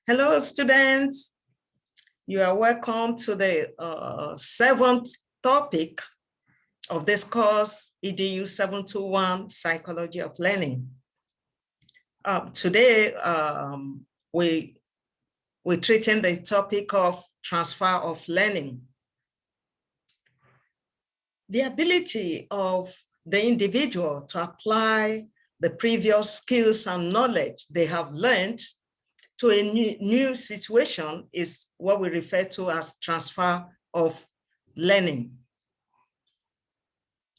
Hello, students. You are welcome to the seventh topic of this course, Edu721, Psychology of Learning. Today, we're treating the topic of transfer of learning. The ability of the individual to apply the previous skills and knowledge they have learned to a new situation is what we refer to as transfer of learning.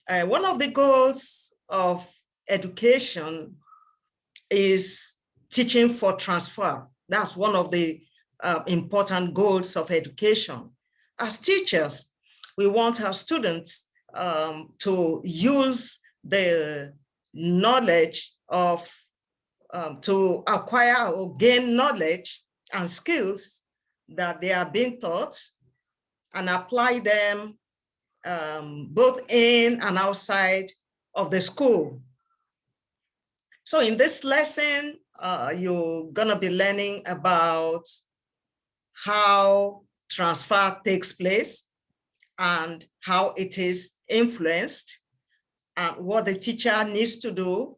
One of the goals of education is teaching for transfer. That's one of the important goals of education. As teachers, we want our students to use the knowledge of to acquire or gain knowledge and skills that they are being taught and apply them both in and outside of the school. So in this lesson, you're gonna be learning about how transfer takes place and how it is influenced and what the teacher needs to do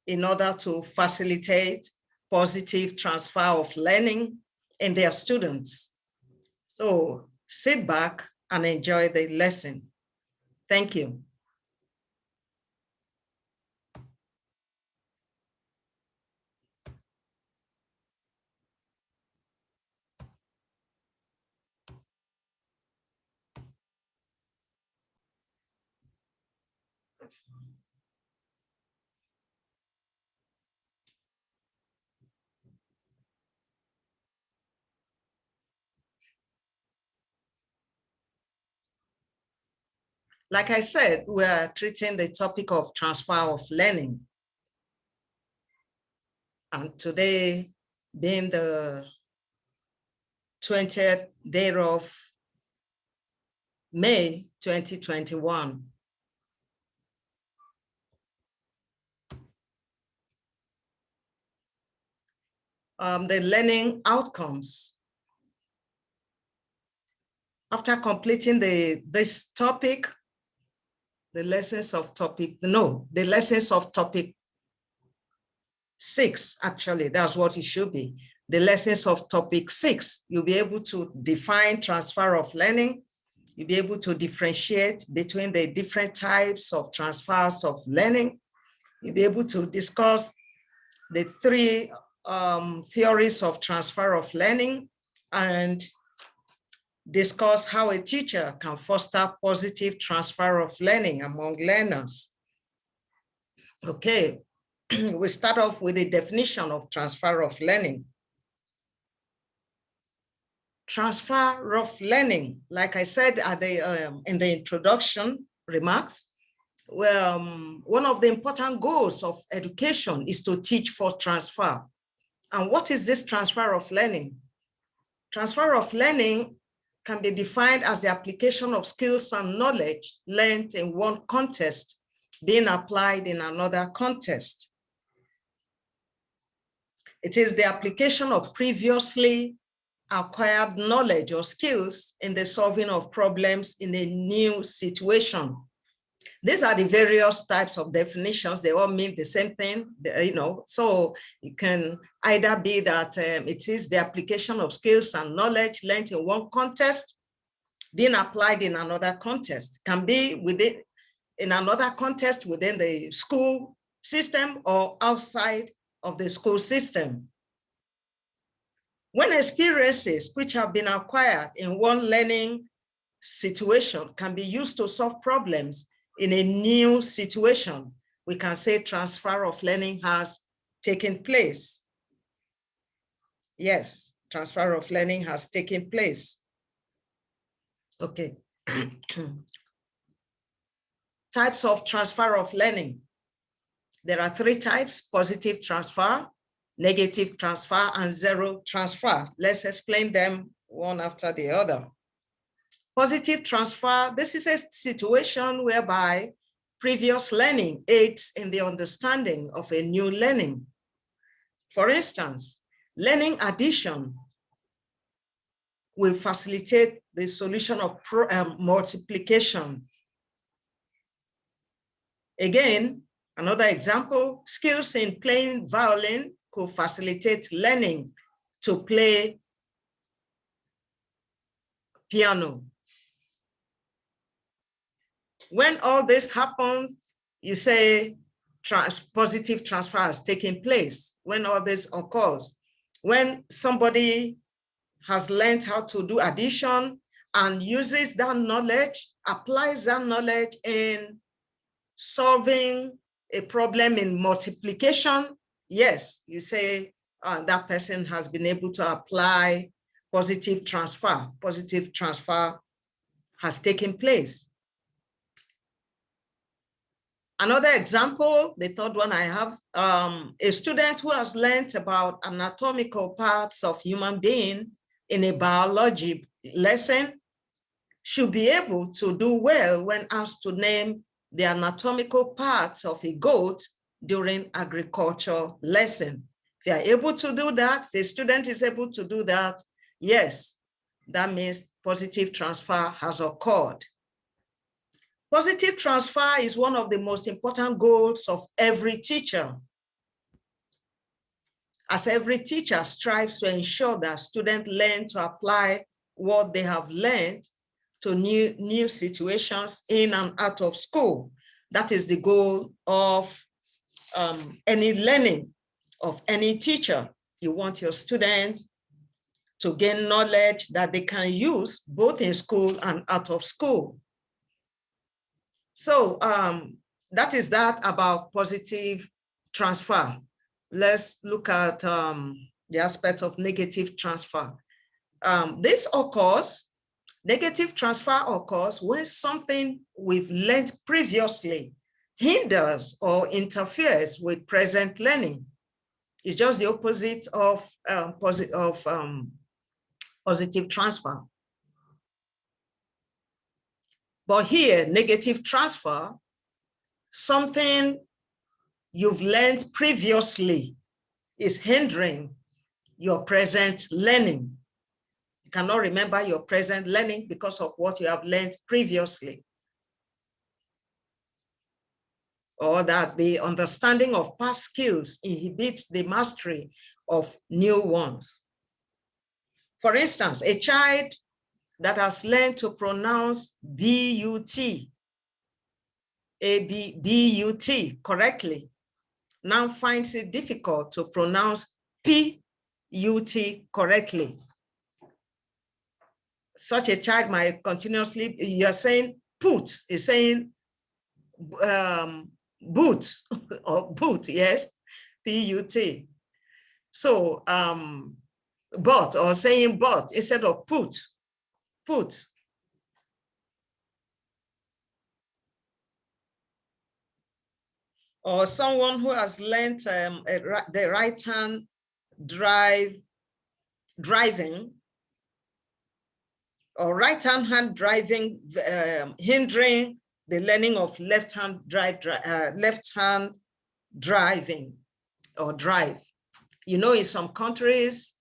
in order to facilitate positive transfer of learning in their students. So sit back and enjoy the lesson. Thank you. Like I said, we're treating the topic of transfer of learning. And today, being the 20th day of May 2021. The learning outcomes. After completing this topic, the lessons of topic 6, actually, that's what it should be. The lessons of topic 6, you'll be able to define transfer of learning. You'll be able to differentiate between the different types of transfers of learning. You'll be able to discuss the 3 theories of transfer of learning and discuss how a teacher can foster positive transfer of learning among learners. Okay, we start off with the definition of transfer of learning. Transfer of learning, like I said at in the introduction remarks, one of the important goals of education is to teach for transfer. And what is this transfer of learning? Transfer of learning can be defined as the application of skills and knowledge learned in one context being applied in another context. It is the application of previously acquired knowledge or skills in the solving of problems in a new situation. These are the various types of definitions. They all mean the same thing, so it can either be that it is the application of skills and knowledge learned in one context being applied in another context. Can be within in another context within the school system or outside of the school system. When experiences which have been acquired in one learning situation can be used to solve problems in a new situation, we can say transfer of learning has taken place. Yes, transfer of learning has taken place. Okay. Types of transfer of learning. There are 3 types: positive transfer, negative transfer, and zero transfer. Let's explain them one after the other. Positive transfer, this is a situation whereby previous learning aids in the understanding of a new learning. For instance, Learning addition will facilitate the solution of multiplications. Again, another example, skills in playing violin could facilitate learning to play piano. When all this happens, you say positive transfer has taken place. When all this occurs, when somebody has learned how to do addition and uses that knowledge, applies that knowledge in solving a problem in multiplication, yes, you say that person has been able to apply positive transfer. Positive transfer has taken place. Another example, the third one I have, a student who has learned about anatomical parts of human being in a biology lesson should be able to do well when asked to name the anatomical parts of a goat during agriculture lesson. If you are able to do that, if the student is able to do that, yes, that means positive transfer has occurred. Positive transfer is one of the most important goals of every teacher, as every teacher strives to ensure that students learn to apply what they have learned to new situations in and out of school. That is the goal of any learning of any teacher. You want your students to gain knowledge that they can use both in school and out of school. So that is that about positive transfer. Let's look at the aspect of negative transfer. This occurs, negative transfer occurs when something we've learned previously hinders or interferes with present learning. It's just the opposite of positive transfer. But here, negative transfer, something you've learned previously is hindering your present learning. You cannot remember your present learning because of what you have learned previously. Or that the understanding of past skills inhibits the mastery of new ones. For instance, a child that has learned to pronounce B-U-T, B-U-T correctly, now finds it difficult to pronounce P-U-T correctly. Such a child might continuously, you're saying put, is saying boot, or boot, yes, P-U-T. So, but, or saying but instead of put. Or someone who has learned the right-hand driving, or right-hand driving, hindering the learning of left-hand driving or drive. You know, in some countries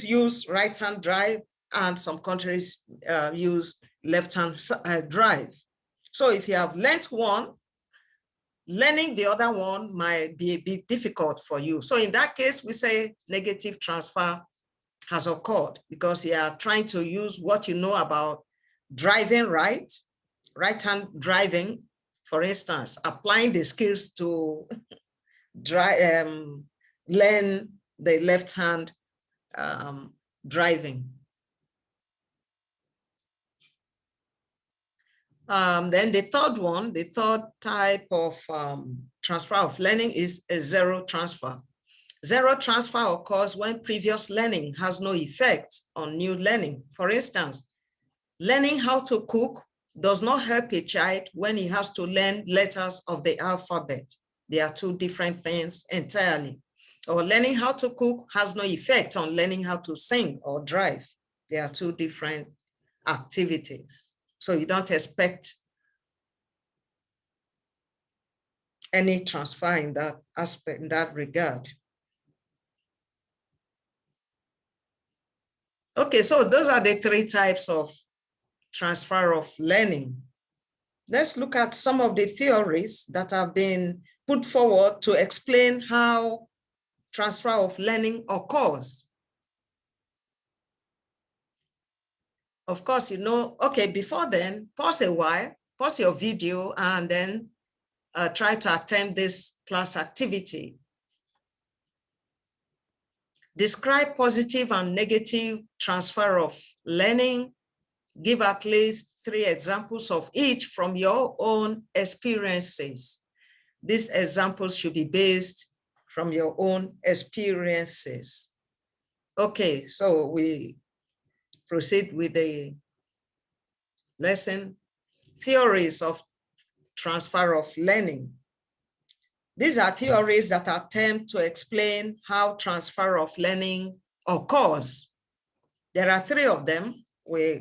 use right-hand drive and some countries use left-hand drive. So if you have learned one, learning the other one might be a bit difficult for you. So in that case, we say negative transfer has occurred because you are trying to use what you know about driving right-hand driving, for instance, applying the skills to learn the left-hand driving. Then the third type of transfer of learning is a zero transfer. Zero transfer occurs when previous learning has no effect on new learning. For instance, learning how to cook does not help a child when he has to learn letters of the alphabet. They are two different things entirely. Or learning how to cook has no effect on learning how to sing or drive. They are two different activities. So you don't expect any transfer in that aspect, in that regard. Okay, so those are the three types of transfer of learning. Let's look at some of the theories that have been put forward to explain how transfer of learning occurs. Of course, you know, okay, before then, pause a while, pause your video, and then try to attempt this class activity. Describe positive and negative transfer of learning. Give at least 3 examples of each from your own experiences. These examples should be based from your own experiences. Okay, so we proceed with the lesson. Theories of transfer of learning. These are theories that attempt to explain how transfer of learning occurs. There are 3 of them. We're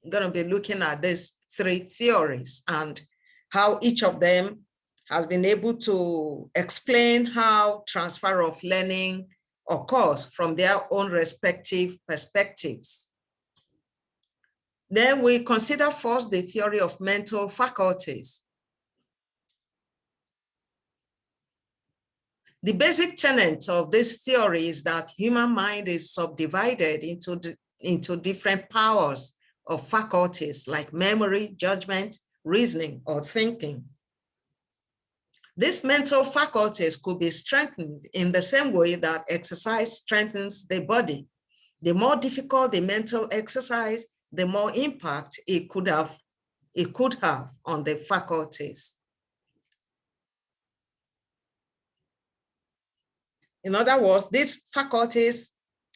going to be looking at these 3 theories and how each of them has been able to explain how transfer of learning occurs from their own respective perspectives. Then we consider first the theory of mental faculties. The basic tenet of this theory is that human mind is subdivided into different powers of faculties like memory, judgment, reasoning, or thinking. These mental faculties could be strengthened in the same way that exercise strengthens the body. The more difficult the mental exercise, the more impact it could have on the faculties. In other words, these faculties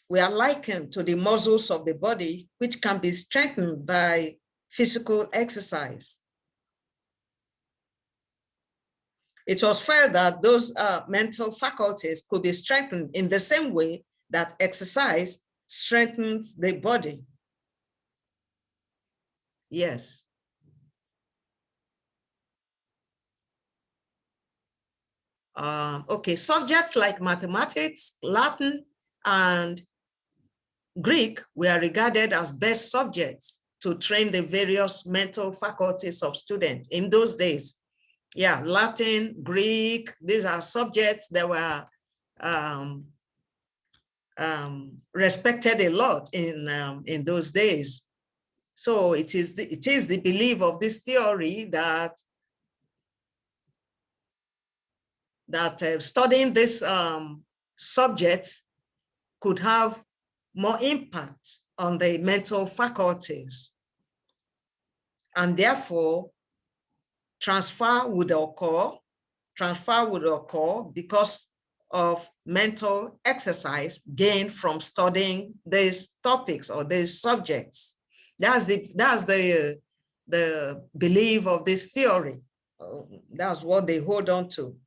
were likened to the muscles of the body, which can be strengthened by physical exercise. It was felt that those mental faculties could be strengthened in the same way that exercise strengthens the body. Yes. Okay, subjects like mathematics, Latin, and Greek were regarded as best subjects to train the various mental faculties of students in those days. Yeah, Latin, Greek, these are subjects that were respected a lot in those days. So it is the belief of this theory that studying this subjects could have more impact on the mental faculties. And therefore, transfer would occur because of mental exercise gained from studying these topics or these subjects. That's the belief of this theory. That's what they hold on to.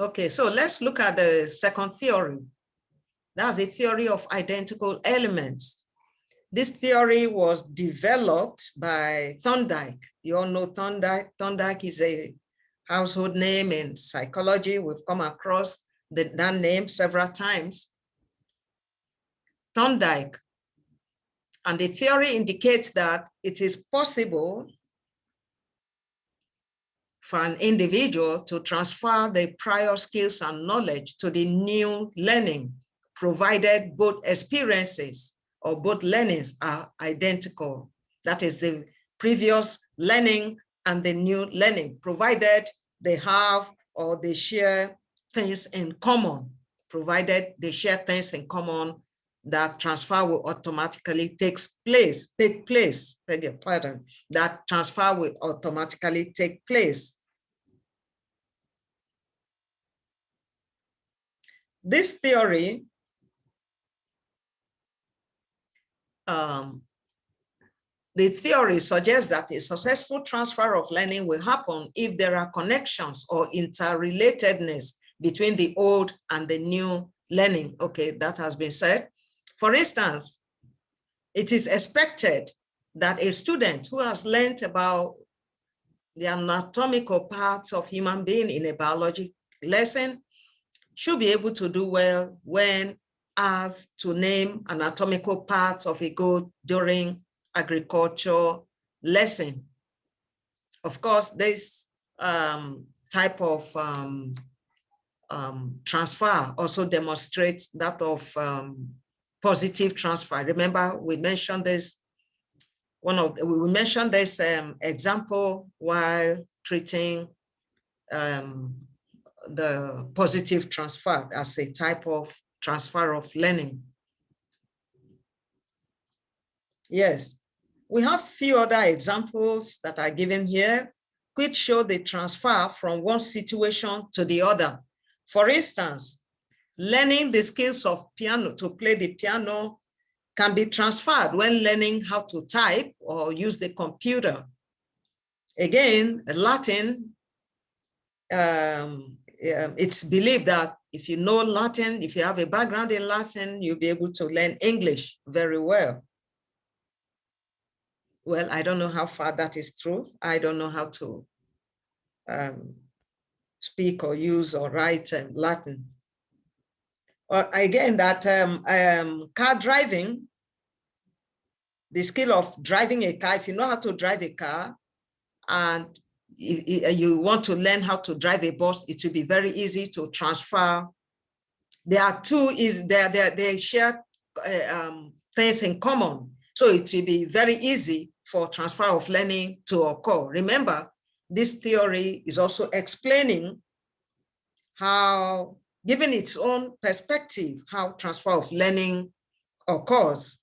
Okay, so let's look at the second theory. That's the theory of identical elements. This theory was developed by Thorndike. You all know Thorndike. Thorndike is a household name in psychology. We've come across that name several times. Thorndike. And the theory indicates that it is possible for an individual to transfer the prior skills and knowledge to the new learning, provided both experiences or both learnings are identical. That is the previous learning and the new learning, provided they have or they share things in common. Provided they share things in common, that transfer will automatically take place, beg your pardon, that transfer will automatically take place. This theory the theory suggests that a successful transfer of learning will happen if there are connections or interrelatedness between the old and the new learning. Okay, that has been said. For instance, it is expected that a student who has learned about the anatomical parts of human being in a biology lesson should be able to do well when asked to name anatomical parts of a goat during agriculture lesson. Of course, this type of transfer also demonstrates that of positive transfer. Remember, we mentioned this, we mentioned this example while treating the positive transfer as a type of transfer of learning. Yes, we have few other examples that are given here, which show the transfer from one situation to the other. For instance, learning the skills of piano, to play the piano, can be transferred when learning how to type or use the computer. Again, Latin, it's believed that if you know Latin, if you have a background in Latin, you'll be able to learn English very well. Well, I don't know how far that is true. I don't know how to speak or use or write Latin. Or again, that car driving, the skill of driving a car, if you know how to drive a car and you want to learn how to drive a bus, it will be very easy to transfer. There are two, they share things in common. So it will be very easy for transfer of learning to occur. Remember, this theory is also explaining how, given its own perspective, how transfer of learning occurs.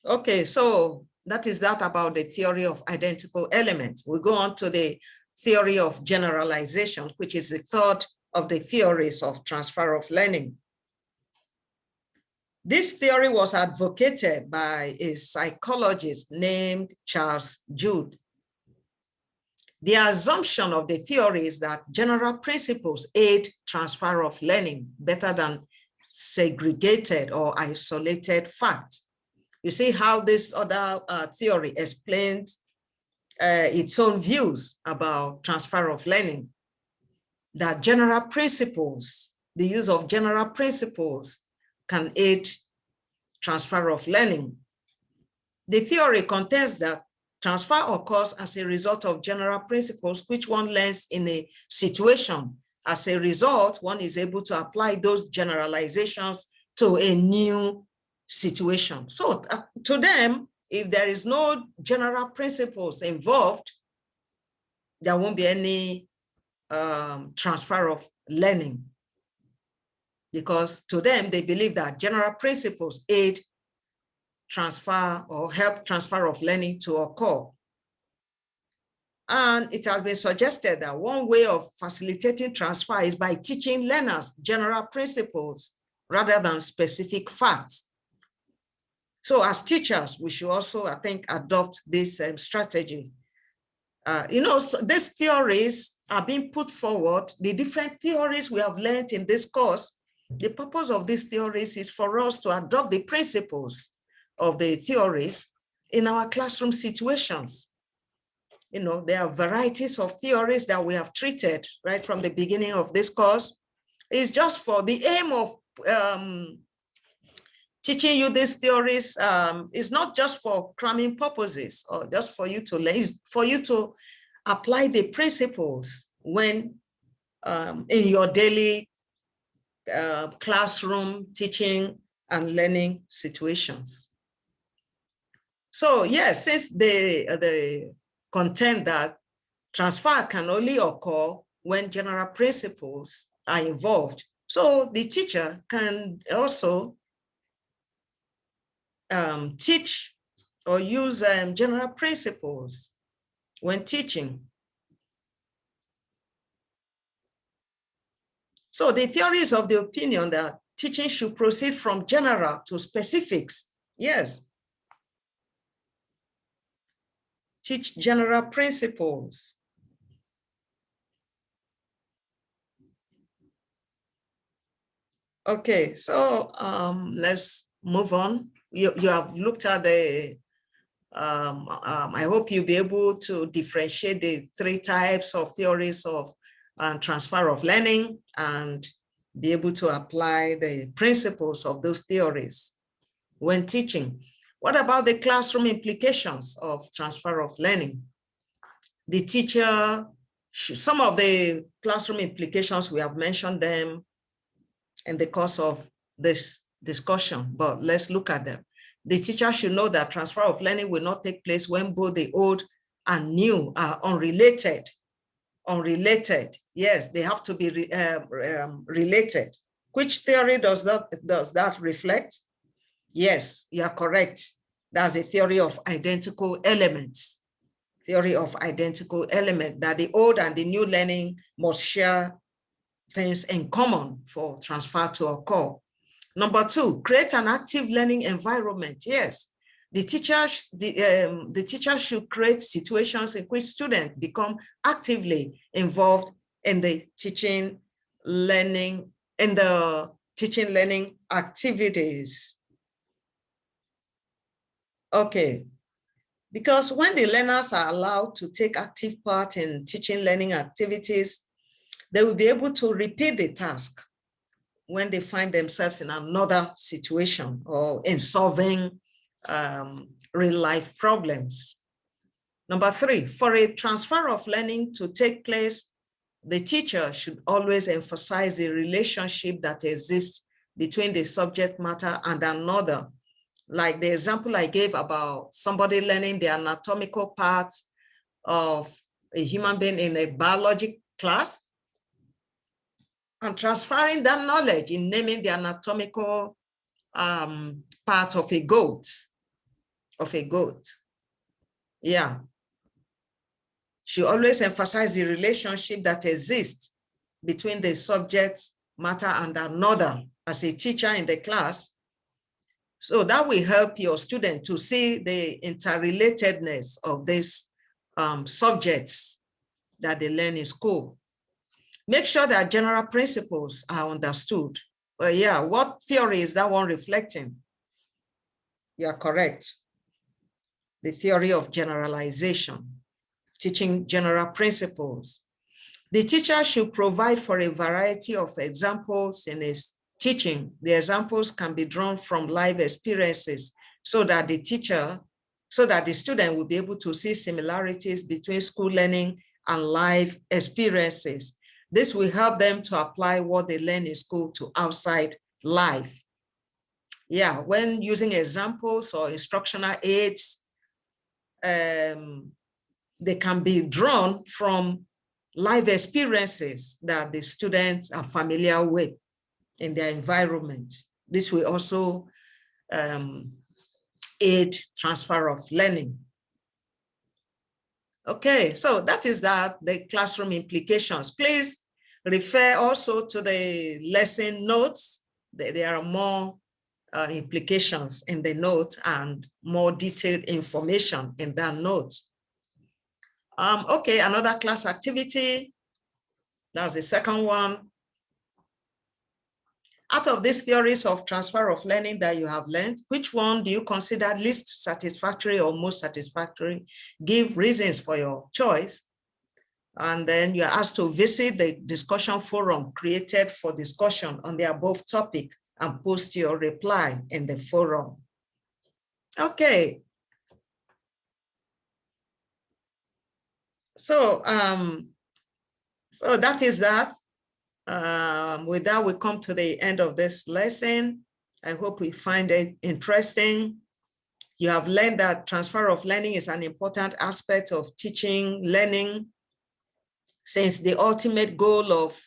Okay, so that is that about the theory of identical elements. We go on to the theory of generalization, which is the third of the theories of transfer of learning. This theory was advocated by a psychologist named Charles Jude. The assumption of the theory is that general principles aid transfer of learning better than segregated or isolated facts. You see how this other theory explains its own views about transfer of learning, that general principles, the use of general principles can aid transfer of learning. The theory contends that transfer occurs as a result of general principles which one learns in a situation. As a result, one is able to apply those generalizations to a new situation. So to them, if there is no general principles involved, there won't be any transfer of learning, because to them, they believe that general principles aid transfer or help transfer of learning to occur. And it has been suggested that one way of facilitating transfer is by teaching learners general principles rather than specific facts. So as teachers, we should also, I think, adopt this strategy. So these theories are being put forward. The different theories we have learned in this course, the purpose of these theories is for us to adopt the principles of the theories in our classroom situations. There are varieties of theories that we have treated right from the beginning of this course. It's just for the aim of teaching you these theories is not just for cramming purposes or just for you to learn, it's for you to apply the principles when in your daily classroom teaching and learning situations. So yes, since they contend that transfer can only occur when general principles are involved, so the teacher can also teach or use general principles when teaching. So the theory is of the opinion that teaching should proceed from general to specifics. Yes. Teach general principles. Okay, so let's move on. You have looked at the I hope you'll be able to differentiate the three types of theories of transfer of learning and be able to apply the principles of those theories when teaching. What about the classroom implications of transfer of learning? The teacher, some of the classroom implications, we have mentioned them in the course of this discussion, but let's look at them. The teacher should know that transfer of learning will not take place when both the old and new are unrelated. Unrelated, yes, they have to be related. Which theory does that reflect? Yes, you are correct. That's a theory of identical elements. Theory of identical element, that the old and the new learning must share things in common for transfer to occur. Number two, create an active learning environment. Yes, the teacher should create situations in which students become actively involved in the teaching learning activities. Okay, because when the learners are allowed to take active part in teaching learning activities, they will be able to repeat the task when they find themselves in another situation or in solving real life problems. Number three, for a transfer of learning to take place, the teacher should always emphasize the relationship that exists between the subject matter and another. Like the example I gave about somebody learning the anatomical parts of a human being in a biology class and transferring that knowledge in naming the anatomical part of a goat, Yeah. She always emphasized the relationship that exists between the subject matter and another as a teacher in the class. So that will help your student to see the interrelatedness of these subjects that they learn in school. Make sure that general principles are understood. Yeah, what theory is that one reflecting? You are correct. The theory of generalization, teaching general principles. The teacher should provide for a variety of examples in his teaching. The examples can be drawn from live experiences so that the student will be able to see similarities between school learning and live experiences. This will help them to apply what they learn in school to outside life. Yeah, when using examples or instructional aids, they can be drawn from live experiences that the students are familiar with in their environment. This will also aid transfer of learning. Okay, so that is the classroom implications. Please refer also to the lesson notes. There are more implications in the note and more detailed information in that note. Okay, another class activity. That's the second one. Out of these theories of transfer of learning that you have learned, which one do you consider least satisfactory or most satisfactory? Give reasons for your choice. And then you're asked to visit the discussion forum created for discussion on the above topic and post your reply in the forum. Okay. So, so that is that. With that, we come to the end of this lesson. I hope we find it interesting. You have learned that transfer of learning is an important aspect of teaching, learning, since the ultimate goal of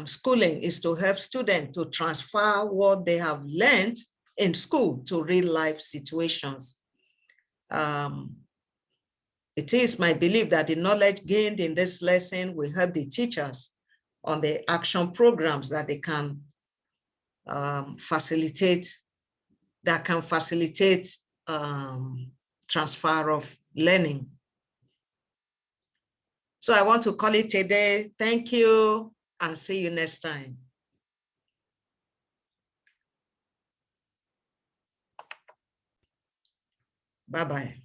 schooling is to help students to transfer what they have learned in school to real life situations. It is my belief that the knowledge gained in this lesson will help the teachers on the action programs that they can facilitate transfer of learning. So I want to call it a day. Thank you and see you next time. Bye-bye.